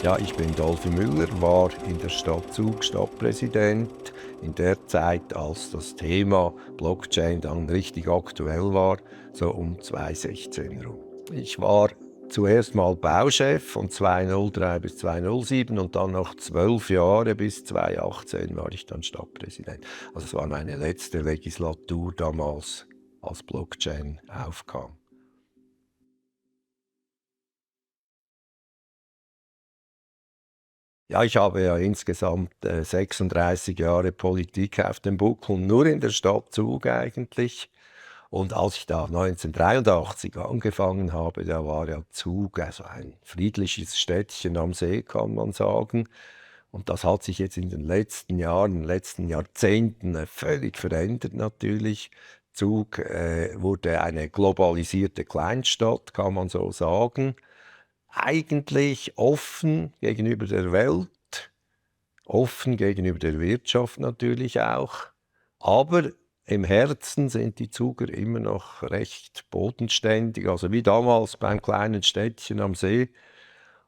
Ja, ich bin Dolphy Müller, war in der Stadt Zug Stadtpräsident in der Zeit, als das Thema Blockchain dann richtig aktuell war, so um 2016 rum. Ich war zuerst mal Bauchef von 2003 bis 2007 und dann noch 12 Jahre bis 2018 war ich dann Stadtpräsident. Also es war meine letzte Legislatur damals, als Blockchain aufkam. Ja, ich habe ja insgesamt 36 Jahre Politik auf dem Buckel, nur in der Stadt Zug eigentlich. Und als ich da 1983 angefangen habe, da war ja Zug also ein friedliches Städtchen am See, kann man sagen. Und das hat sich jetzt in den letzten Jahren, in den letzten Jahrzehnten völlig verändert natürlich. Zug wurde eine globalisierte Kleinstadt, kann man so sagen. Eigentlich offen gegenüber der Welt, offen gegenüber der Wirtschaft natürlich auch, aber im Herzen sind die Zuger immer noch recht bodenständig, also wie damals beim kleinen Städtchen am See.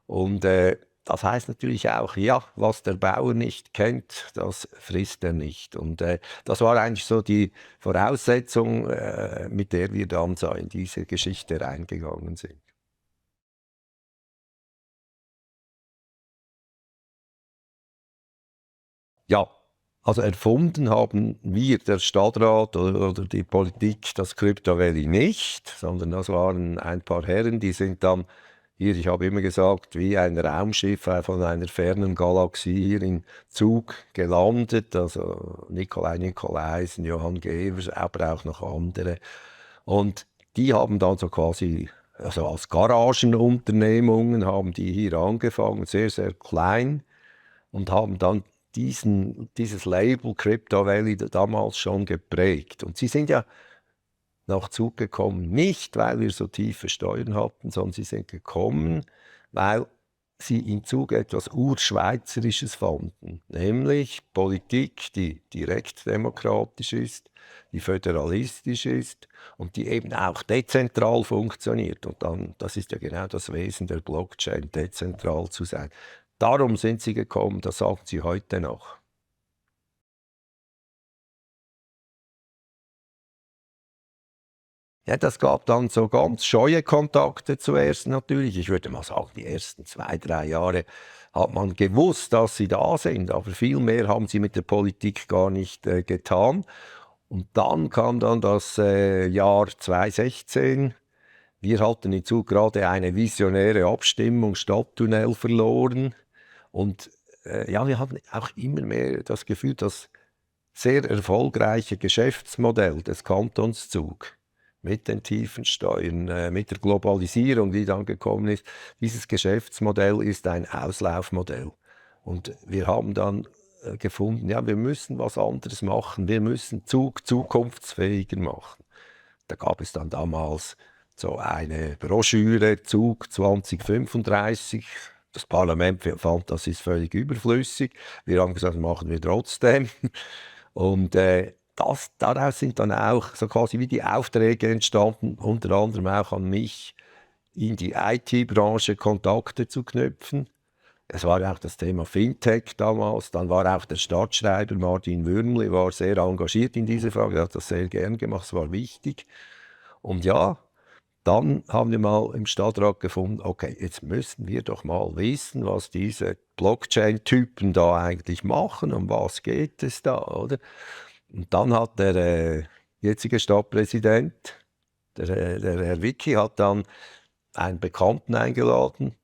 Und das heißt natürlich auch, ja, was der Bauer nicht kennt, das frisst er nicht. Und das war eigentlich so die Voraussetzung, mit der wir dann so in diese Geschichte reingegangen sind. Ja, also erfunden haben wir, der Stadtrat oder die Politik, das Crypto Valley nicht, sondern das waren ein paar Herren, die sind dann hier, ich habe immer gesagt, wie ein Raumschiff von einer fernen Galaxie hier in Zug gelandet. Also Nikolai Nikolaisen, Johann Gevers, aber auch noch andere. Und die haben dann so quasi, also als Garagenunternehmungen haben die hier angefangen, sehr, sehr klein und haben dann dieses Label Crypto Valley damals schon geprägt. Und sie sind ja nach Zug gekommen, nicht weil wir so tiefe Steuern hatten, sondern sie sind gekommen, weil sie in Zug etwas Urschweizerisches fanden, nämlich Politik, die direkt demokratisch ist, die föderalistisch ist und die eben auch dezentral funktioniert. Und dann, das ist ja genau das Wesen der Blockchain, dezentral zu sein. Darum sind sie gekommen, das sagen sie heute noch. Ja, das gab dann so ganz scheue Kontakte zuerst natürlich. Ich würde mal sagen, die ersten 2, 3 Jahre hat man gewusst, dass sie da sind, aber viel mehr haben sie mit der Politik gar nicht getan. Und dann kam dann das Jahr 2016. Wir hatten in Zug gerade eine visionäre Abstimmung, Stadttunnel verloren. Und ja, wir hatten auch immer mehr das Gefühl, das sehr erfolgreiche Geschäftsmodell des Kantons Zug mit den tiefen Steuern, mit der Globalisierung, die dann gekommen ist, dieses Geschäftsmodell ist ein Auslaufmodell. Und wir haben dann gefunden, ja, wir müssen was anderes machen, wir müssen Zug zukunftsfähiger machen. Da gab es dann damals so eine Broschüre, Zug 2035. Das Parlament fand, das ist völlig überflüssig. Wir haben gesagt, das machen wir trotzdem. Und daraus sind dann auch so quasi wie die Aufträge entstanden, unter anderem auch an mich, in die IT-Branche Kontakte zu knüpfen. Es war ja auch das Thema Fintech damals. Dann war auch der Stadtschreiber Martin Würmli war sehr engagiert in dieser Frage. Er hat das sehr gern gemacht, es war wichtig. Und ja, dann haben wir mal im Stadtrat gefunden, okay, jetzt müssen wir doch mal wissen, was diese Blockchain-Typen da eigentlich machen, um was geht es da, oder? Und dann hat der jetzige Stadtpräsident, der Herr Wicki, hat dann einen Bekannten eingeladen,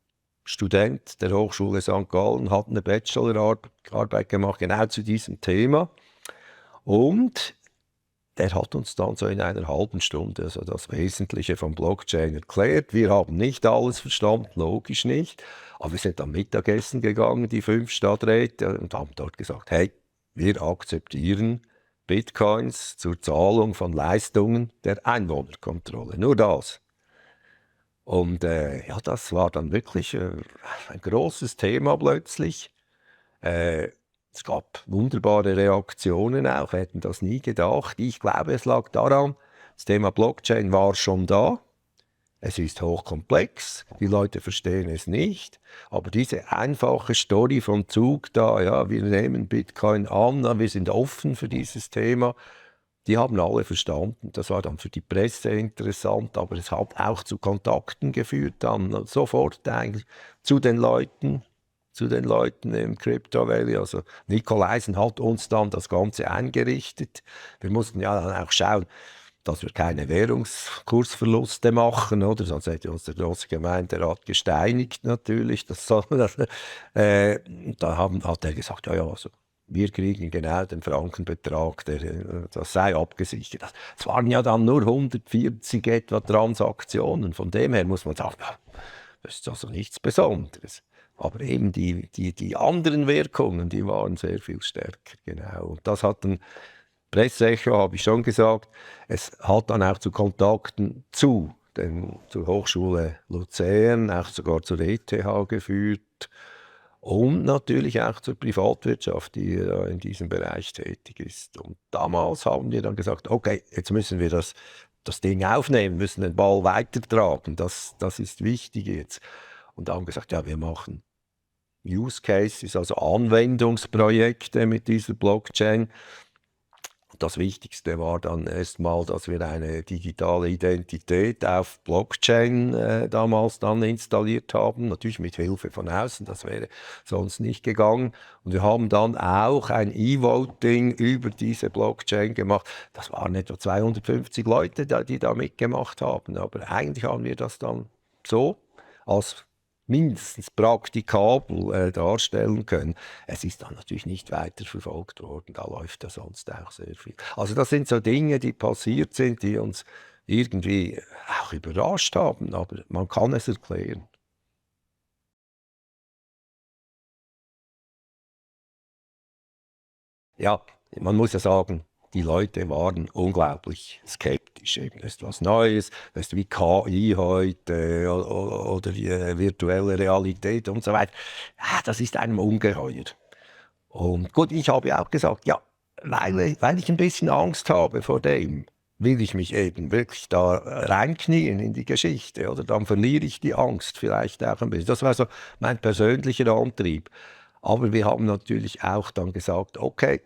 Student der Hochschule St. Gallen, hat eine Bachelorarbeit gemacht, genau zu diesem Thema. Und der hat uns dann so in einer halben Stunde also das Wesentliche vom Blockchain erklärt. Wir haben nicht alles verstanden, logisch nicht. Aber wir sind am Mittagessen gegangen, die 5 Stadträte, und haben dort gesagt, hey, wir akzeptieren Bitcoins zur Zahlung von Leistungen der Einwohnerkontrolle. Nur das. Und ja, das war dann wirklich ein großes Thema plötzlich. Äh, Es gab wunderbare Reaktionen auch, wir hätten das nie gedacht. Ich glaube, es lag daran, das Thema Blockchain war schon da. Es ist hochkomplex, die Leute verstehen es nicht, aber diese einfache Story vom Zug da, ja, wir nehmen Bitcoin an, wir sind offen für dieses Thema, die haben alle verstanden. Das war dann für die Presse interessant, aber es hat auch zu Kontakten geführt, dann sofort eigentlich zu den Leuten, im Crypto Valley. Also Nikolaisen hat uns dann das Ganze eingerichtet. Wir mussten ja dann auch schauen, dass wir keine Währungskursverluste machen, oder? Sonst hätte uns der große Gemeinderat gesteinigt natürlich. Hat er gesagt, ja, also wir kriegen genau den Frankenbetrag, das sei abgesichert. Es waren ja dann nur 140 etwa Transaktionen. Von dem her muss man sagen, ja, das ist also nichts Besonderes. Aber eben die anderen Wirkungen, die waren sehr viel stärker. Genau. Und das hat dann Presseecho, habe ich schon gesagt, es hat dann auch zu Kontakten zur Hochschule Luzern, auch sogar zur ETH geführt und natürlich auch zur Privatwirtschaft, die in diesem Bereich tätig ist. Und damals haben wir dann gesagt, okay, jetzt müssen wir das Ding aufnehmen, müssen den Ball weitertragen, das ist wichtig jetzt. Und haben gesagt, ja, wir machen Use Cases, also Anwendungsprojekte mit dieser Blockchain. Das Wichtigste war dann erstmal, dass wir eine digitale Identität auf Blockchain damals dann installiert haben, natürlich mit Hilfe von außen, das wäre sonst nicht gegangen. Und wir haben dann auch ein E-Voting über diese Blockchain gemacht. Das waren etwa 250 Leute, die da mitgemacht haben, aber eigentlich haben wir das dann so als mindestens praktikabel darstellen können. Es ist dann natürlich nicht weiter verfolgt worden, da läuft ja sonst auch sehr viel. Also das sind so Dinge, die passiert sind, die uns irgendwie auch überrascht haben, aber man kann es erklären. Ja, man muss ja sagen, die Leute waren unglaublich skeptisch. Eben, das ist was Neues, das ist wie KI heute oder die virtuelle Realität und so weiter. Ja, das ist einem ungeheuer. Und gut, ich habe auch gesagt, ja, weil ich ein bisschen Angst habe vor dem, will ich mich eben wirklich da reinknien in die Geschichte, oder dann verliere ich die Angst vielleicht auch ein bisschen. Das war so mein persönlicher Antrieb. Aber wir haben natürlich auch dann gesagt, okay,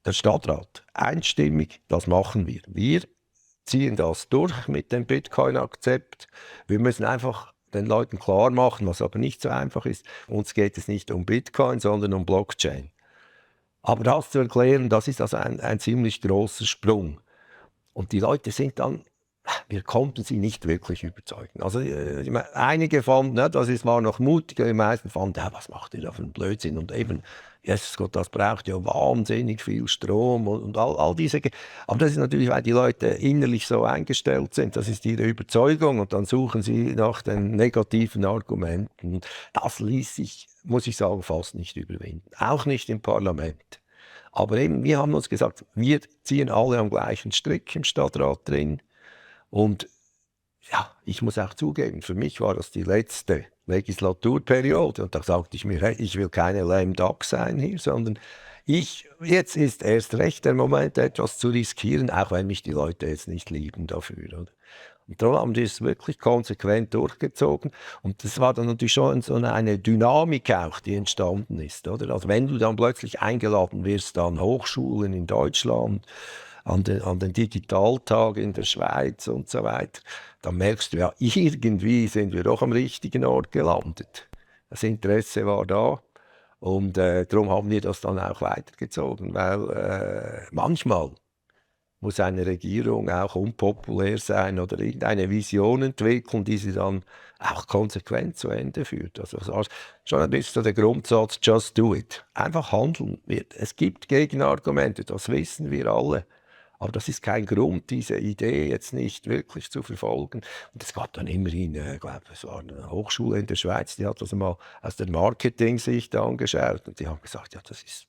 der Stadtrat, einstimmig, das machen wir. Wir ziehen das durch mit dem Bitcoin-Akzept. Wir müssen einfach den Leuten klar machen, was aber nicht so einfach ist. Uns geht es nicht um Bitcoin, sondern um Blockchain. Aber das zu erklären, das ist also ein ziemlich großer Sprung. Und die Leute sind dann, wir konnten sie nicht wirklich überzeugen. Also ich meine, einige fanden, ne, war noch mutiger, die meisten fanden, ja, was macht ihr da für einen Blödsinn? Und eben, Jesus Gott, das braucht ja wahnsinnig viel Strom und all diese. Aber das ist natürlich, weil die Leute innerlich so eingestellt sind, das ist ihre Überzeugung und dann suchen sie nach den negativen Argumenten. Das ließ sich, muss ich sagen, fast nicht überwinden. Auch nicht im Parlament. Aber eben, wir haben uns gesagt, wir ziehen alle am gleichen Strick im Stadtrat drin. Und ja, ich muss auch zugeben, für mich war das die letzte Legislaturperiode. Und da sagte ich mir, hey, ich will keine lame duck sein hier, sondern jetzt ist erst recht der Moment, etwas zu riskieren, auch wenn mich die Leute jetzt nicht lieben dafür. Oder? Und darum haben die es wirklich konsequent durchgezogen. Und das war dann natürlich schon so eine Dynamik auch, die entstanden ist. Oder? Also wenn du dann plötzlich eingeladen wirst an Hochschulen in Deutschland, an den Digitaltag in der Schweiz und so weiter, dann merkst du ja, irgendwie sind wir doch am richtigen Ort gelandet. Das Interesse war da. Und darum haben wir das dann auch weitergezogen, weil manchmal muss eine Regierung auch unpopulär sein oder irgendeine Vision entwickeln, die sie dann auch konsequent zu Ende führt. Also das war schon ein bisschen so der Grundsatz, just do it. Einfach handeln. Es gibt Gegenargumente, das wissen wir alle. Aber das ist kein Grund, diese Idee jetzt nicht wirklich zu verfolgen. Und es gab dann immerhin, ich glaube, es war eine Hochschule in der Schweiz, die hat das mal aus der Marketing-Sicht angeschaut und die haben gesagt, ja, das ist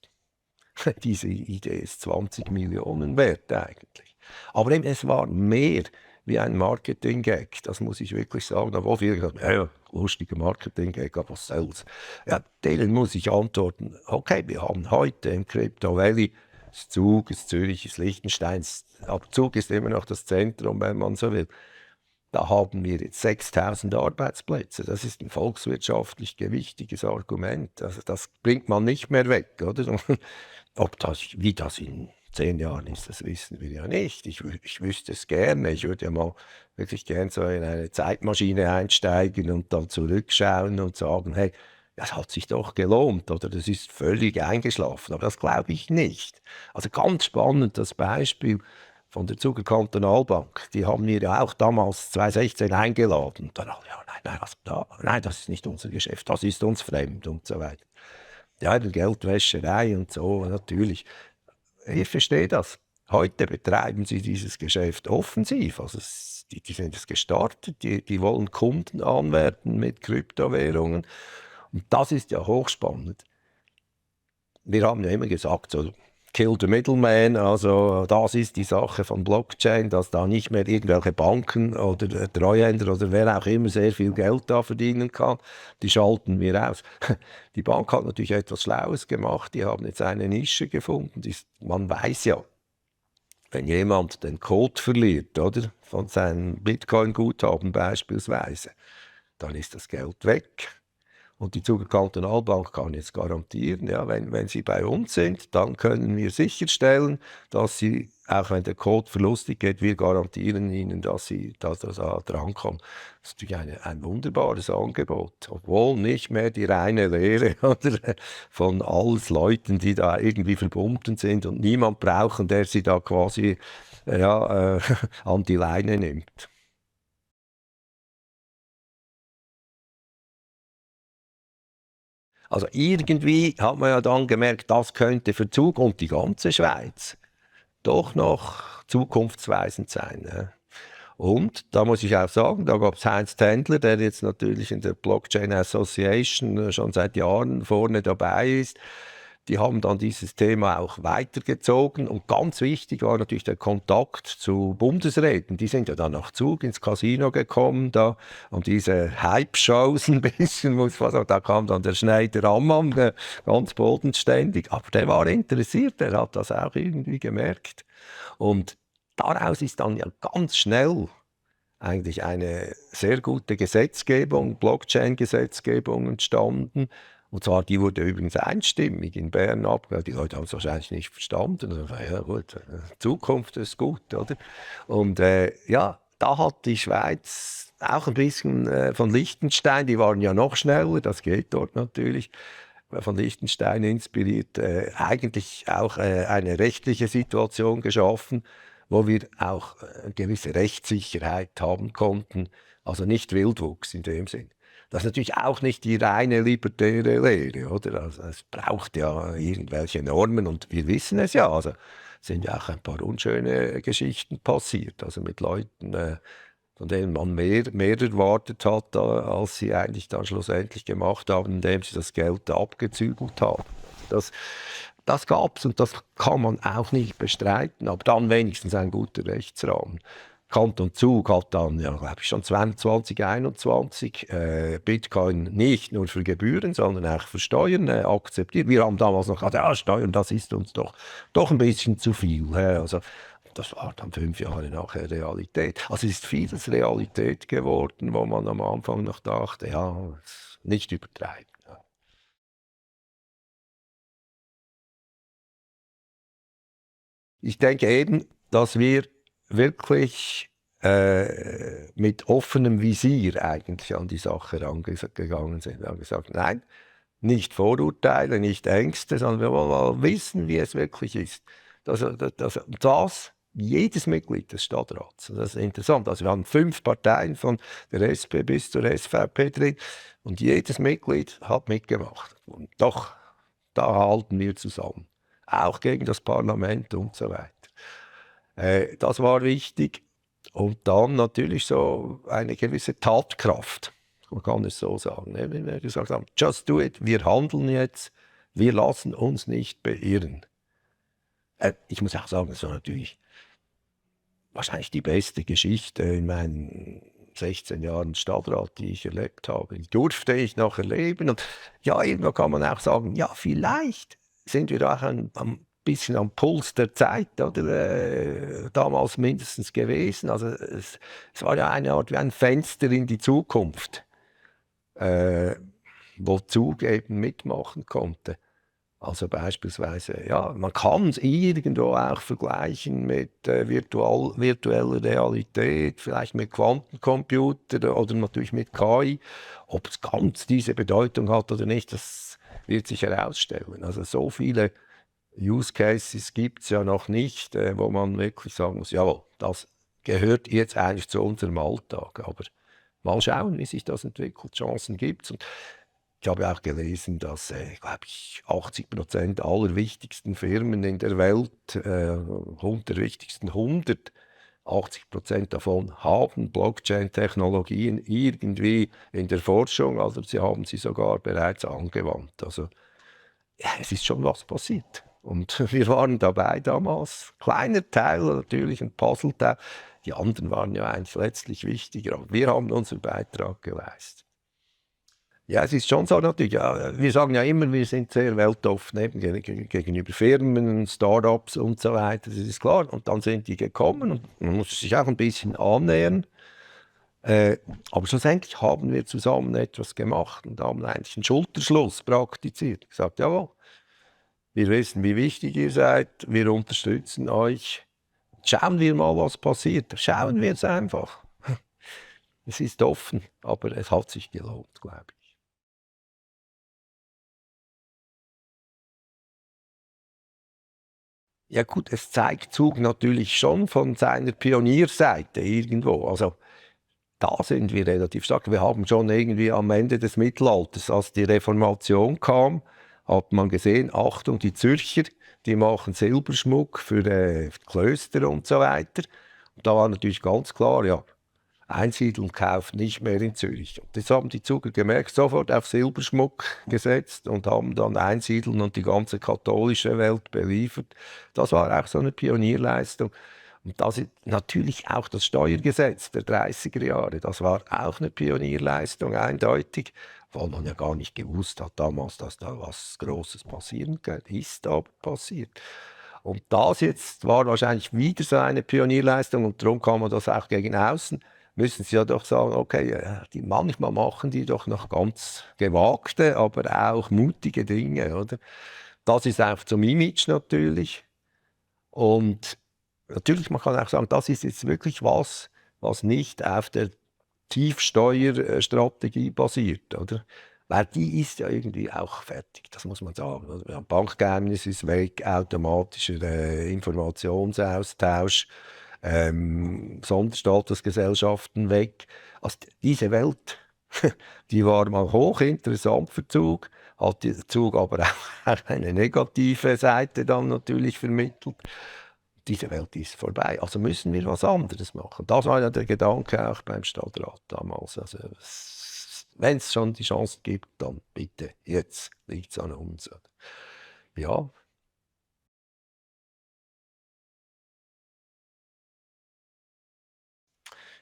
diese Idee ist 20 Millionen wert eigentlich. Aber eben, es war mehr wie ein Marketing-Gag, das muss ich wirklich sagen. Obwohl viele gesagt haben, ja, lustiger Marketing-Gag, aber was soll's. Ja, denen muss ich antworten, okay, wir haben heute im Crypto Valley das Zug, das Zürich, das Liechtenstein, aber Zug ist immer noch das Zentrum, wenn man so will. Da haben wir jetzt 6.000 Arbeitsplätze. Das ist ein volkswirtschaftlich gewichtiges Argument. Also das bringt man nicht mehr weg, oder? Ob das, wie das in 10 Jahren ist, das wissen wir ja nicht. Ich wüsste es gerne. Ich würde ja mal wirklich gerne so in eine Zeitmaschine einsteigen und dann zurückschauen und sagen, hey, das hat sich doch gelohnt oder das ist völlig eingeschlafen. Aber das glaube ich nicht. Also ganz spannend das Beispiel von der Zuger Kantonalbank. Die haben wir ja auch damals 2016 eingeladen. Und dann alle, ja, nein, also nein, das ist nicht unser Geschäft, das ist uns fremd und so weiter. Ja, die Geldwäscherei und so, natürlich. Ich verstehe das. Heute betreiben sie dieses Geschäft offensiv. Also die sind es gestartet, die wollen Kunden anwerben mit Kryptowährungen. Und das ist ja hochspannend. Wir haben ja immer gesagt, so, kill the middleman, also das ist die Sache von Blockchain, dass da nicht mehr irgendwelche Banken oder Treuhänder oder wer auch immer sehr viel Geld da verdienen kann, die schalten wir aus. Die Bank hat natürlich etwas Schlaues gemacht, die haben jetzt eine Nische gefunden, man weiß ja, wenn jemand den Code verliert, oder, von seinem Bitcoin-Guthaben beispielsweise, dann ist das Geld weg. Und die Zuger Kantonalbank kann jetzt garantieren, ja, wenn Sie bei uns sind, dann können wir sicherstellen, dass Sie, auch wenn der Code verlustig geht, wir garantieren Ihnen, dass Sie da drankommen. Das ist natürlich ein wunderbares Angebot, obwohl nicht mehr die reine Lehre oder, von alles Leuten, die da irgendwie verbunden sind und niemand brauchen, der sie da quasi ja, an die Leine nimmt. Also irgendwie hat man ja dann gemerkt, das könnte für Zug und die ganze Schweiz doch noch zukunftsweisend sein. Ne? Und da muss ich auch sagen, da gab es Heinz Tändler, der jetzt natürlich in der Blockchain Association schon seit Jahren vorne dabei ist. Die haben dann dieses Thema auch weitergezogen und ganz wichtig war natürlich der Kontakt zu Bundesräten. Die sind ja dann nach Zug ins Casino gekommen, da und diese Hype-Shows ein bisschen, muss man sagen, da kam dann der Schneider Ammann, ganz bodenständig, aber der war interessiert, der hat das auch irgendwie gemerkt. Und daraus ist dann ja ganz schnell eigentlich eine sehr gute Gesetzgebung, Blockchain-Gesetzgebung entstanden. Und zwar, die wurde übrigens einstimmig in Bern abgehört. Die Leute haben es wahrscheinlich nicht verstanden. Also, ja gut, Zukunft ist gut, oder? Und ja, da hat die Schweiz auch ein bisschen von Liechtenstein, die waren ja noch schneller, das geht dort natürlich, von Liechtenstein inspiriert, eigentlich auch eine rechtliche Situation geschaffen, wo wir auch gewisse Rechtssicherheit haben konnten, also nicht Wildwuchs in dem Sinn. Das ist natürlich auch nicht die reine libertäre Lehre, oder? Also es braucht ja irgendwelche Normen und wir wissen es ja, also sind ja auch ein paar unschöne Geschichten passiert, also mit Leuten, von denen man mehr erwartet hat, als sie eigentlich dann schlussendlich gemacht haben, indem sie das Geld abgezügelt haben. Das, das gab es und das kann man auch nicht bestreiten, aber dann wenigstens ein guter Rechtsrahmen. Kanton Zug hat dann, ja, glaube ich, schon 2021 Bitcoin nicht nur für Gebühren, sondern auch für Steuern akzeptiert. Wir haben damals noch gesagt, ja, Steuern, das ist uns doch ein bisschen zu viel. Also, das war dann 5 Jahre nachher Realität. Also es ist vieles Realität geworden, wo man am Anfang noch dachte, ja, nicht übertreiben. Ja. Ich denke eben, dass wir wirklich mit offenem Visier eigentlich an die Sache rangegangen sind. Wir haben gesagt, nein, nicht Vorurteile, nicht Ängste, sondern wir wollen mal wissen, wie es wirklich ist. Das jedes Mitglied des Stadtrats. Das ist interessant. Also wir haben 5 Parteien von der SP bis zur SVP drin und jedes Mitglied hat mitgemacht. Und doch, da halten wir zusammen. Auch gegen das Parlament und so weiter. Das war wichtig. Und dann natürlich so eine gewisse Tatkraft. Man kann es so sagen. Ne? Wenn wir gesagt haben, just do it, wir handeln jetzt, wir lassen uns nicht beirren. Ich muss auch sagen, es war natürlich wahrscheinlich die beste Geschichte in meinen 16 Jahren Stadtrat, die ich erlebt habe. Die durfte ich noch erleben. Und ja, irgendwo kann man auch sagen, ja, vielleicht sind wir auch bisschen am Puls der Zeit, oder? Damals mindestens gewesen. Also es war ja eine Art wie ein Fenster in die Zukunft, äh, wo Zug eben mitmachen konnte. Also beispielsweise, ja, man kann es irgendwo auch vergleichen mit virtueller Realität, vielleicht mit Quantencomputer oder natürlich mit KI. Ob es ganz diese Bedeutung hat oder nicht, das wird sich herausstellen. Also so viele Use Cases gibt es ja noch nicht, wo man wirklich sagen muss, jawohl, das gehört jetzt eigentlich zu unserem Alltag. Aber mal schauen, wie sich das entwickelt. Chancen gibt es. Ich habe auch gelesen, dass, glaube ich, 80% aller wichtigsten Firmen in der Welt, der wichtigsten 100, 80% davon haben Blockchain-Technologien irgendwie in der Forschung, also sie haben sie sogar bereits angewandt. Also ja, es ist schon was passiert. Und wir waren dabei damals. Kleiner Teil natürlich, ein Puzzleteil. Die anderen waren ja eigentlich letztlich wichtiger, aber wir haben unseren Beitrag geleistet. Ja, es ist schon so natürlich. Ja, wir sagen ja immer, wir sind sehr weltoffen eben gegenüber Firmen, Startups und so weiter. Das ist klar. Und dann sind die gekommen und man muss sich auch ein bisschen annähern. Aber schlussendlich haben wir zusammen etwas gemacht und haben eigentlich einen Schulterschluss praktiziert. Gesagt, jawohl, wir wissen, wie wichtig ihr seid, wir unterstützen euch. Schauen wir mal, was passiert. Schauen wir es einfach. Es ist offen, aber es hat sich gelohnt, glaube ich. Ja gut, es zeigt Zug natürlich schon von seiner Pionierseite irgendwo. Also da sind wir relativ stark. Wir haben schon irgendwie am Ende des Mittelalters, als die Reformation kam, hat man gesehen, Achtung, die Zürcher, die machen Silberschmuck für Klöster und so weiter. Und da war natürlich ganz klar, ja, Einsiedeln kauft nicht mehr in Zürich. Und das haben die Zuger gemerkt, sofort auf Silberschmuck gesetzt und haben dann Einsiedeln und die ganze katholische Welt beliefert. Das war auch so eine Pionierleistung. Und das ist natürlich auch das Steuergesetz der 30er Jahre. Das war auch eine Pionierleistung, eindeutig, weil man ja gar nicht gewusst hat damals, dass da was Großes passieren kann. Ist aber passiert. Und das jetzt war wahrscheinlich wieder so eine Pionierleistung und darum kann man das auch gegen außen, müssen sie ja doch sagen, okay, manchmal machen die doch noch ganz gewagte, aber auch mutige Dinge, oder? Das ist auch zum Image natürlich. Und natürlich, man kann auch sagen, das ist jetzt wirklich was, was nicht auf der Tiefsteuerstrategie basiert, oder? Weil die ist ja irgendwie auch fertig, das muss man sagen. Also, ja, Bankgeheimnis ist weg, automatischer Informationsaustausch, Sonderstatusgesellschaften weg. Also diese Welt, die war mal hochinteressant für Zug, hat der Zug aber auch eine negative Seite dann natürlich vermittelt. Diese Welt ist vorbei, also müssen wir was anderes machen. Das war ja der Gedanke auch beim Stadtrat damals. Also, wenn es schon die Chance gibt, dann bitte, jetzt liegt es an uns. Ja,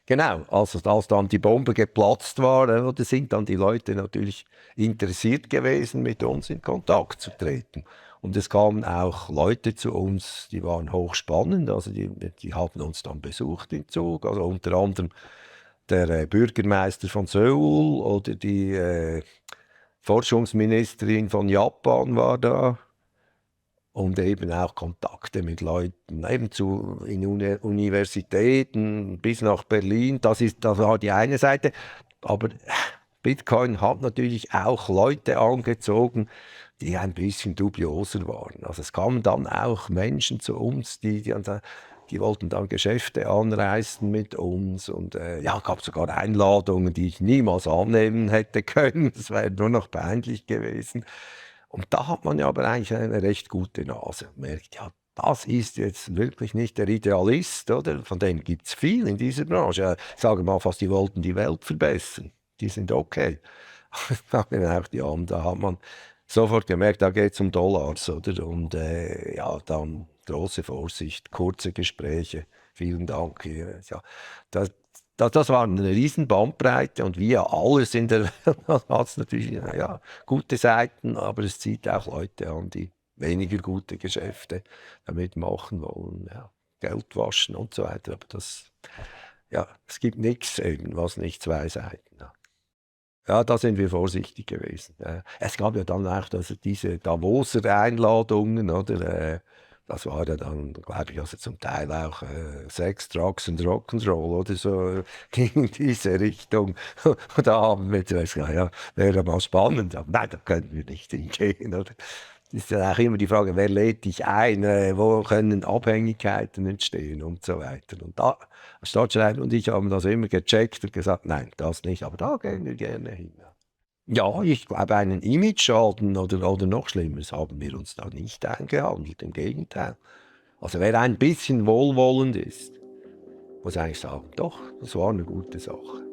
genau. Also, als dann die Bombe geplatzt war, da sind dann die Leute natürlich interessiert gewesen, mit uns in Kontakt zu treten. Und es kamen auch Leute zu uns, die waren hochspannend, also die haben uns dann besucht in Zug, also unter anderem der Bürgermeister von Seoul oder die Forschungsministerin von Japan war da und eben auch Kontakte mit Leuten, eben in Universitäten bis nach Berlin. Das war die eine Seite. Aber Bitcoin hat natürlich auch Leute angezogen, die ein bisschen dubioser waren. Also es kamen dann auch Menschen zu uns, die wollten dann Geschäfte anreißen mit uns und ja, gab sogar Einladungen, die ich niemals annehmen hätte können. Das wäre nur noch peinlich gewesen. Und da hat man ja aber eigentlich eine recht gute Nase. Man merkt, ja, das ist jetzt wirklich nicht der Idealist, oder? Von denen gibt es viel in dieser Branche. Ich sage mal fast, die wollten die Welt verbessern. Die sind okay. Sagen auch die anderen, da hat man sofort gemerkt, da geht es um Dollars, oder? Und ja, dann große Vorsicht, kurze Gespräche. Vielen Dank. Ja, das, das war eine riesen Bandbreite und wie ja alles in der Welt hat es natürlich ja, gute Seiten, aber es zieht auch Leute an, die weniger gute Geschäfte damit machen wollen, ja, Geld waschen und so weiter. Aber ja, es gibt nichts eben, was nicht zwei Seiten hat. Ja, da sind wir vorsichtig gewesen. Es gab ja dann auch diese Davoser Einladungen, oder? Das war ja dann, glaube ich, also zum Teil auch Sex, Drugs und Rock'n'Roll oder so ging in diese Richtung. Und da haben wir zuerst gesagt, ja, wäre mal spannend, aber nein, da können wir nicht hingehen. Oder? Das ist ja auch immer die Frage, wer lädt dich ein, wo können Abhängigkeiten entstehen und so weiter. Und da, Stadtschneider und ich haben das immer gecheckt und gesagt, nein, das nicht, aber da gehen wir gerne hin. Ja, ich glaube, einen Imageschaden oder noch Schlimmeres haben wir uns da nicht eingehandelt, im Gegenteil. Also wer ein bisschen wohlwollend ist, muss eigentlich sagen, doch, das war eine gute Sache.